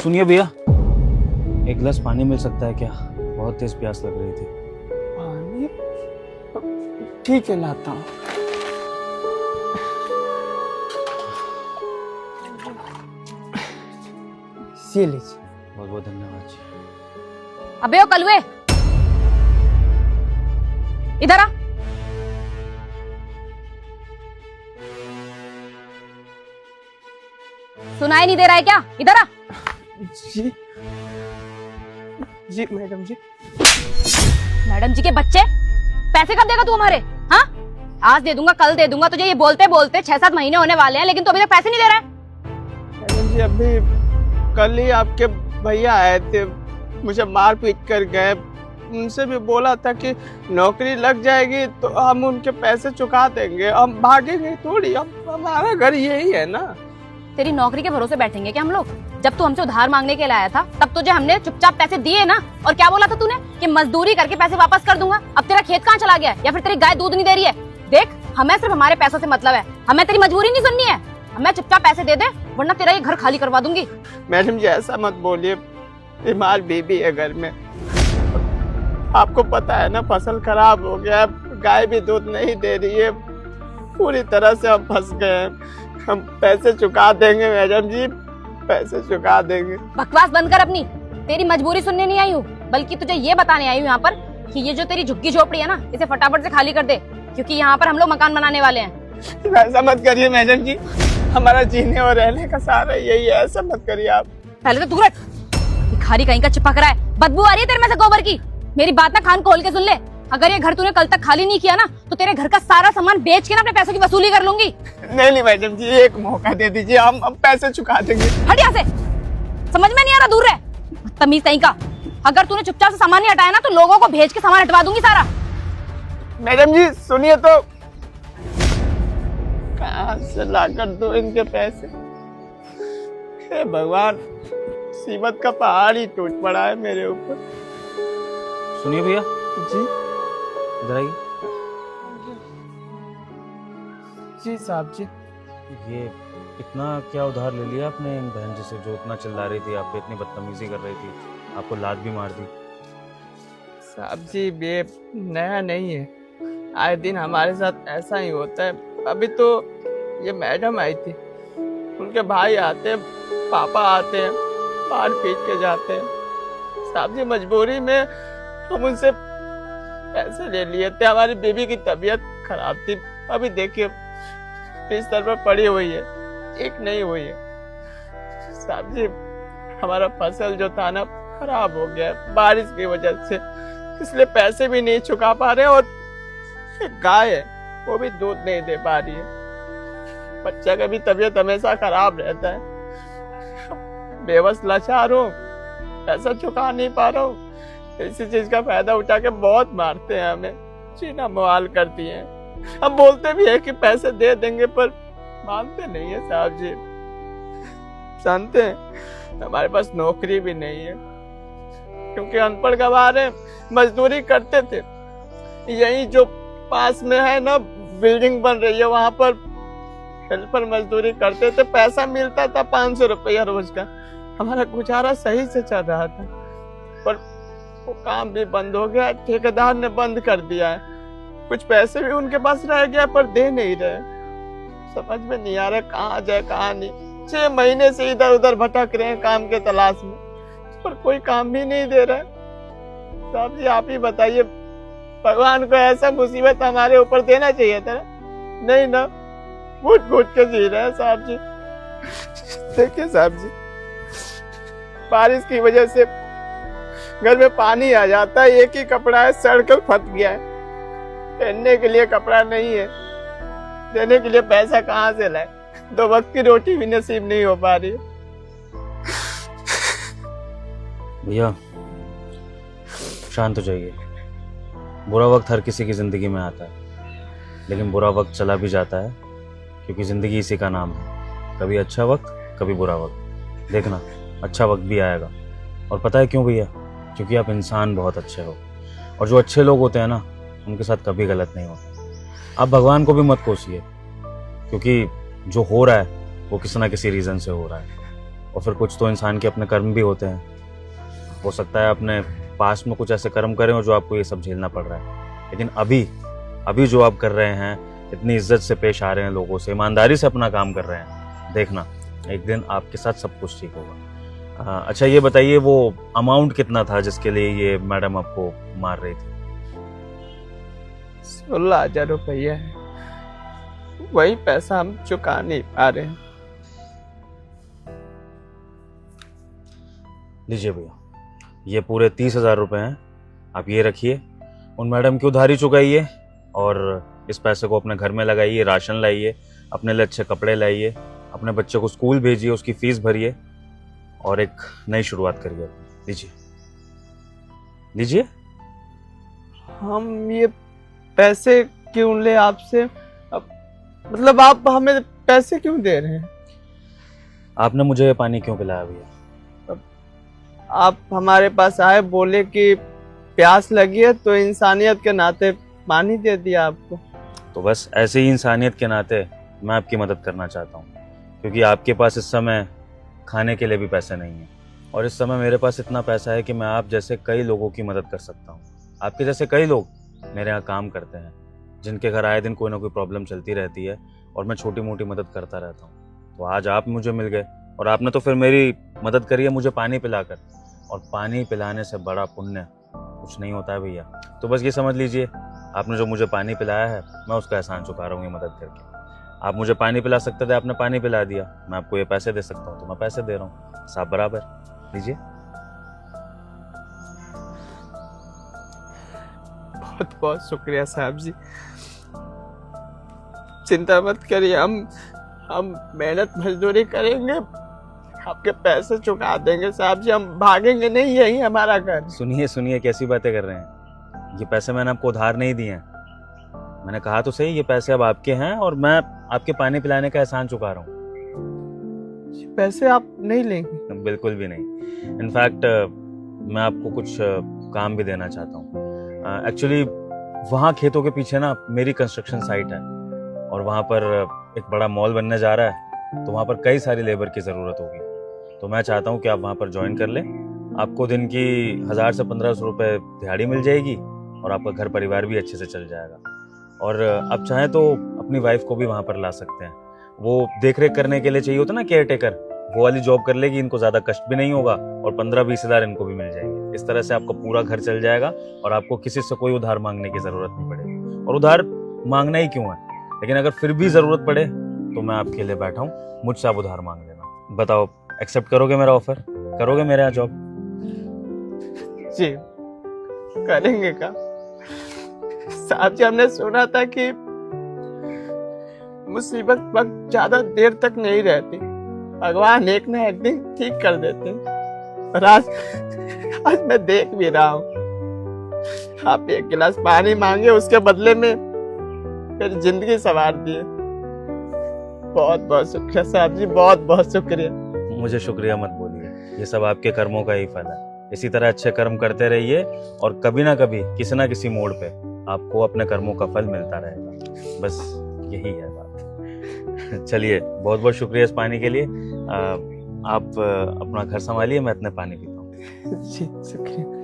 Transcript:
सुनिए भैया, एक गिलास पानी मिल सकता है क्या? बहुत तेज प्यास लग रही थी। पानी? ठीक है, लाता हूँ। ये लीजिए। बहुत बहुत धन्यवाद जी। अबे ओ कलुए, इधर आ। सुनाई नहीं दे रहा है क्या? इधर आ। जी जी मैडम जी। मैडम जी के बच्चे, पैसे कब देगा तू हमारे? हाँ, आज दे दूंगा, कल दे दूंगा, तुझे ये बोलते बोलते 6-7 महीने होने वाले हैं, लेकिन तू अभी तक पैसे नहीं दे रहा है। मैडम जी, अभी कल ही आपके भैया आए थे, मुझे मार पीट कर गए। उनसे भी बोला था कि नौकरी लग जाएगी तो हम उनके पैसे चुका देंगे, हम भागेंगे थोड़ी, हम हमारा घर यही है ना। तेरी नौकरी के भरोसे बैठेंगे क्या हम लोग? जब तू हमसे उधार मांगने के लिए आया था तब तुझे हमने चुपचाप पैसे दिए ना। और क्या बोला था तूने कि मजदूरी करके पैसे वापस कर दूंगा। अब तेरा खेत कहाँ चला गया है? या फिर तेरी गाय दूध नहीं दे रही है? देख, हमें सिर्फ हमारे पैसों से मतलब है, हमें तेरी मजबूरी नहीं सुननी है। हमें चुपचाप पैसे दे दे, वरना तेरा ये घर खाली करवा दूंगी। मैडम जी, ऐसा मत बोलिए, बीमार बीबी है घर में। आपको पता है ना, फसल खराब हो गया, गाय भी दूध नहीं दे रही है, पूरी तरह से हम फंस गए हैं। हम पैसे चुका देंगे मैडम जी, पैसे चुका देंगे। बकवास बंद कर अपनी। तेरी मजबूरी सुनने नहीं आई हूँ, बल्कि तुझे ये बताने आई हूँ यहाँ पर कि ये जो तेरी झुग्गी झोपड़ी है ना, इसे फटाफट से खाली कर दे, क्योंकि यहाँ पर हम लोग मकान बनाने वाले हैं। ऐसा मत करिए मैडम जी, हमारा जीने और रहने का सहारा यही है, ऐसा मत करिए आप। पहले तो तू रख, भिखारी कहीं का चिपक रहा है, बदबू आ रही है तेरे में से गोबर की। मेरी बात ना कान खोल के सुन ले, अगर ये घर तूने कल तक खाली नहीं किया ना, तो तेरे घर का सारा सामान बेच के ना अपने पैसों की वसूली कर लूंगी। नहीं मैडम जी, एक मौका दे दीजिए, हम पैसे चुका देंगे। हट यहाँ से, समझ में नहीं आ रहा, दूर रह, तमीज कहीं का। अगर तूने चुपचाप से सामान नहीं हटाया ना, तो लोगों को भेज के सामान हटवा दूंगी सारा। मैडम जी सुनिए तो, कहाँ से लाकर दो इनके पैसे? हे भगवान, मुसीबत का पहाड़ ही टूट पड़ा है मेरे ऊपर। सुनिए भैया जी इधर आइए। जी साहब जी। ये इतना क्या उधार ले लिया आपने इन बहन जी से, जो इतना चिल्ला रही थी, आप पे इतनी बदतमीजी कर रही थी, आपको लात भी मार दी? साहब जी, ये नया नहीं है, आए दिन हमारे साथ ऐसा ही होता है। अभी तो ये मैडम आई थी, उनके भाई आते हैं, पापा आते हैं, मार पीट के जाते हैं। साहब जी, मजबूरी में हम उनसे पैसे ले लिए थे, हमारी बीबी की तबीयत खराब थी, अभी देखिए बिस्तर पर पड़ी हुई है, ठीक नहीं हुई है। साहब जी, हमारा फसल जो था ना, खराब हो गया बारिश की वजह से, इसलिए पैसे भी नहीं चुका पा रहे, और एक गाय है वो भी दूध नहीं दे पा रही है। बच्चा का भी तबीयत हमेशा खराब रहता है, बेबस लाचार हूँ, पैसा चुका नहीं पा रहा हूँ। इसी चीज का फायदा उठा के बहुत मारते हैं, हमें जीना मुहाल कर दिए हैं। हम बोलते भी है कि पैसे दे देंगे, पर मानते नहीं है साहब जी। जानते हैं, हमारे पास नौकरी भी नहीं है, क्योंकि अनपढ़ गवार हैं, मजदूरी करते थे। यही जो पास में है ना, बिल्डिंग बन रही है, वहां पर हेल्पर मजदूरी करते थे, पैसा मिलता था 500 रुपया रोज का, हमारा गुजारा सही से चल रहा था। पर वो काम भी बंद हो गया, ठेकेदार ने बंद कर दिया है, कुछ पैसे भी उनके पास रह गया, पर दे नहीं रहे। समझ में नहीं आ रहा कहाँ जाए कहाँ नहीं। 6 महीने से इधर उधर भटक रहे हैं काम के तलाश में, पर कोई काम भी नहीं दे रहा। साहब जी, आप ही बताइए, भगवान को ऐसा मुसीबत हमारे ऊपर देना चाहिए था? नहीं ना, घुट घुट के जी रहे हैं साहब जी। देखिए साहब जी, बारिश की वजह से घर में पानी आ जाता है, एक ही कपड़ा है, सड़कर फट गया है, पहनने के लिए कपड़ा नहीं है, देने के लिए पैसा कहाँ से लाए? 2 वक्त की रोटी भी नसीब नहीं हो पा रही है। भैया शांत हो जाइए। बुरा वक्त हर किसी की जिंदगी में आता है, लेकिन बुरा वक्त चला भी जाता है, क्योंकि जिंदगी इसी का नाम है। कभी अच्छा वक्त, कभी बुरा वक्त। देखना, अच्छा वक्त भी आएगा। और पता है क्यों भैया? क्योंकि आप इंसान बहुत अच्छे हो, और जो अच्छे लोग होते हैं ना, उनके साथ कभी गलत नहीं होता। आप भगवान को भी मत कोसिए, क्योंकि जो हो रहा है वो किसी ना किसी रीजन से हो रहा है। और फिर कुछ तो इंसान के अपने कर्म भी होते हैं। हो सकता है अपने पास्ट में कुछ ऐसे कर्म करें और जो आपको ये सब झेलना पड़ रहा है, लेकिन अभी जो आप कर रहे हैं, इतनी इज्जत से पेश आ रहे हैं लोगों से, ईमानदारी से अपना काम कर रहे हैं, देखना एक दिन आपके साथ सब कुछ ठीक होगा। अच्छा ये बताइए, वो अमाउंट कितना था जिसके लिए ये मैडम आपको मार रही थी? 16,000 रुपया है, वही पैसा हम चुका नहीं पा रहे हैं। लीजिए भैया, ये पूरे 30,000 रुपए हैं, आप ये रखिए, उन मैडम की उधारी चुकाइए और इस पैसे को अपने घर में लगाइए, राशन लाइए, अपने लिए अच्छे कपड़े लाइए, अपने बच्चे को स्कूल भेजिए, उसकी फीस भरिए और एक नई शुरुआत करिए। लीजिए लीजिए। हम ये पैसे क्यों ले आपसे? मतलब आप हमें पैसे क्यों दे रहे हैं? आपने मुझे ये पानी क्यों पिलाया भैया? आप हमारे पास आए, बोले कि प्यास लगी है तो इंसानियत के नाते पानी दे दिया आपको। तो बस ऐसे ही इंसानियत के नाते मैं आपकी मदद करना चाहता हूँ, क्योंकि आपके पास इस समय खाने के लिए भी पैसे नहीं हैं और इस समय मेरे पास इतना पैसा है कि मैं आप जैसे कई लोगों की मदद कर सकता हूँ। आपके जैसे कई लोग मेरे यहाँ काम करते हैं, जिनके घर आए दिन कोई ना कोई प्रॉब्लम चलती रहती है और मैं छोटी मोटी मदद करता रहता हूँ। तो आज आप मुझे मिल गए और आपने तो फिर मेरी मदद करी है मुझे पानी पिलाकर, और पानी पिलाने से बड़ा पुण्य कुछ नहीं होता है भैया। तो बस ये समझ लीजिए, आपने जो मुझे पानी पिलाया है मैं उसका एहसान चुका रहा हूँ ये मदद करके। आप मुझे पानी पिला सकते थे, आपने पानी पिला दिया, मैं आपको ये पैसे दे सकता हूँ तो मैं पैसे दे रहा हूँ, सब बराबर। लीजिए। बहुत बहुत शुक्रिया साहब जी, चिंता मत करिए, हम मेहनत मजदूरी करेंगे, आपके पैसे चुका देंगे साहब जी, हम भागेंगे नहीं, यही हमारा घर। सुनिए सुनिए, कैसी बातें कर रहे हैं? ये पैसे मैंने आपको उधार नहीं दिए हैं, मैंने कहा तो सही ये पैसे अब आपके हैं और मैं आपके पानी पिलाने का एहसान चुका रहा हूँ। पैसे आप नहीं लेंगे? बिल्कुल भी नहीं। इनफैक्ट मैं आपको कुछ काम भी देना चाहता हूँ। एक्चुअली वहाँ खेतों के पीछे ना मेरी कंस्ट्रक्शन साइट है और वहाँ पर एक बड़ा मॉल बनने जा रहा है, तो वहाँ पर कई सारी लेबर की ज़रूरत होगी। तो मैं चाहता हूँ कि आप वहाँ पर ज्वाइन कर लें, आपको दिन की 1000 से 1500 रुपये दिहाड़ी मिल जाएगी और आपका घर परिवार भी अच्छे से चल जाएगा। और आप चाहें तो अपनी वाइफ को भी वहाँ पर ला सकते हैं, वो देख रेख करने के लिए चाहिए होता ना केयर टेकर, वो वाली जॉब कर लेगी, इनको ज़्यादा कष्ट भी नहीं होगा और 15-20 हज़ार इनको भी मिल जाएंगे। इस तरह से आपका पूरा घर चल जाएगा और आपको किसी से कोई उधार मांगने की ज़रूरत नहीं पड़ेगी। और उधार मांगना ही क्यों है, लेकिन अगर फिर भी ज़रूरत पड़े तो मैं आपके लिए बैठा हूँ, मुझसे आप उधार मांग लेना। बताओ, एक्सेप्ट करोगे मेरा ऑफर? करोगे मेरे यहाँ जॉब? जी करेंगे का साहब जी, हमने सुना था कि मुसीबत वक्त ज्यादा देर तक नहीं रहती, भगवान एक ना एक दिन ठीक कर देते हैं। और आज मैं देख भी रहा हूँ, आप एक गिलास पानी मांगे उसके बदले में मेरी जिंदगी संवार दिए। बहुत बहुत शुक्रिया साहब जी, बहुत बहुत शुक्रिया। मुझे शुक्रिया मत बोलिए, ये सब आपके कर्मों का ही फल है। इसी तरह अच्छे कर्म करते रहिए और कभी ना कभी किसी ना किसी मोड़ पे आपको अपने कर्मों का फल मिलता रहेगा। बस यही है बात। चलिए, बहुत बहुत शुक्रिया इस पानी के लिए। आप अपना घर संभालिए, मैं इतने पानी पीता हूँ। जी शुक्रिया।